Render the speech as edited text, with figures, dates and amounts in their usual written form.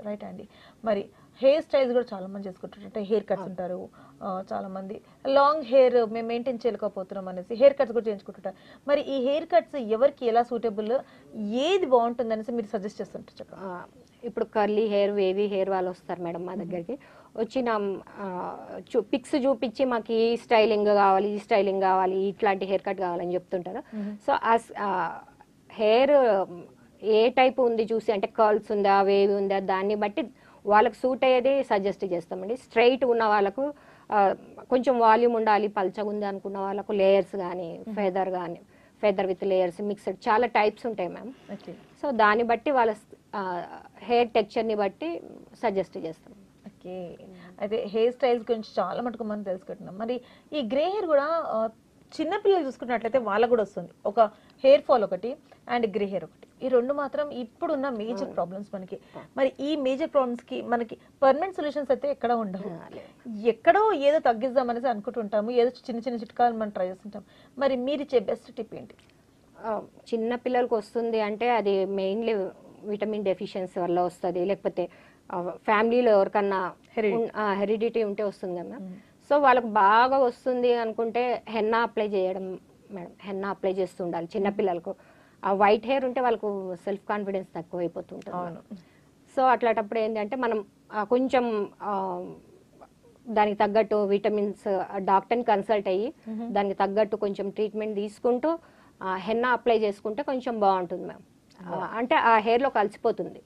Right అండి. మరి hair styles కూడా చాలా మంది చేసుకుంటారు. అంటే హెయిర్ కట్స్ ఉంటారు, చాలా మంది లాంగ్ హెయిర్ మేము మెయింటైన్ చేయలేకపోతున్నాం అనేసి హెయిర్ కట్స్ కూడా చేయించుకుంటుంటారు. మరి ఈ హెయిర్ కట్స్ ఎవరికి ఎలా సూటబుల్, ఏది బాగుంటుంది అనేసి మీరు సజెస్ట్ చేస్తుంటారు చెప్పండి. ఇప్పుడు కర్లీ హెయిర్, వేవీ హెయిర్ వాళ్ళు వస్తారు మేడం మా దగ్గరికి. వచ్చి నా పిక్స్ చూపించి మాకు ఈ స్టైలింగ్ కావాలి, ఈ స్టైలింగ్ కావాలి, ఇట్లాంటి హెయిర్ కట్ కావాలని చెప్తుంటారు. సో హెయిర్ ఏ టైప్ ఉంది చూసి, అంటే కర్ల్స్ ఉందా, వేవ్ ఉందా, దాన్ని బట్టి వాళ్ళకి సూట్ అయ్యేది సజెస్ట్ చేస్తామండి. స్ట్రైట్ ఉన్న వాళ్ళకు కొంచెం వాల్యూమ్ ఉండాలి, పల్చగా ఉంది అనుకున్న వాళ్ళకు లేయర్స్ కానీ, ఫెదర్ విత్ లేయర్స్ మిక్స్డ్ చాలా టైప్స్ ఉంటాయి మ్యామ్. సో దాన్ని బట్టి వాళ్ళ హెయిర్ టెక్స్చర్ని బట్టి సజెస్ట్ చేస్తాం. ఓకే, అయితే హెయిర్ స్టైల్స్ గురించి చాలా మటుకు మనం తెలుసుకుంటున్నాం. మరి ఈ గ్రే హెయిర్ కూడా చిన్నపిల్లలు చూసుకున్నట్లయితే వాళ్ళకు కూడా వస్తుంది. ఒక హెయిర్ ఫాల్ ఒకటి అండ్ గ్రే హెయిర్ ఒకటి, ఈ రెండు మాత్రం ఇప్పుడున్న మేజర్ ప్రాబ్లమ్స్ మనకి. మరి ఈ మేజర్ ప్రాబ్లమ్స్ కి మనకి పర్మనెంట్ సొల్యూషన్స్ అయితే ఎక్కడ ఉండవు. ఎక్కడో ఏదో తగ్గిద్దామనేసి అనుకుంటుంటాము, ఏదో చిన్న చిన్న చిట్కాలు మనం ట్రై చేస్తుంటాం. మరి మీరు ఇచ్చే బెస్ట్ టిప్ ఏంటి? చిన్న పిల్లలకు వస్తుంది అంటే అది మెయిన్లీ విటమిన్ డెఫిషియన్సీ వల్ల వస్తుంది, లేకపోతే ఫ్యామిలీలో ఎవరికన్నా హెరిడిటీ ఉంటే వస్తుంది కదా. సో వాళ్ళకు బాగా వస్తుంది అనుకుంటే హెన్నా అప్లై చేయడం మేడం. హెన్నా అప్లై చేస్తూ ఉండాలి చిన్నపిల్లలకు. ఆ వైట్ హెయిర్ ఉంటే వాళ్ళకు సెల్ఫ్ కాన్ఫిడెన్స్ తక్కువ అయిపోతుంటుంది. సో అట్లాంటప్పుడు ఏంటంటే మనం కొంచెం దానికి తగ్గట్టు విటమిన్స్ డాక్టర్ని కన్సల్ట్ అయ్యి దానికి తగ్గట్టు కొంచెం ట్రీట్మెంట్ తీసుకుంటూ హెన్నా అప్లై చేసుకుంటే కొంచెం బాగుంటుంది మ్యామ్. అంటే ఆ హెయిర్లో కలిసిపోతుంది.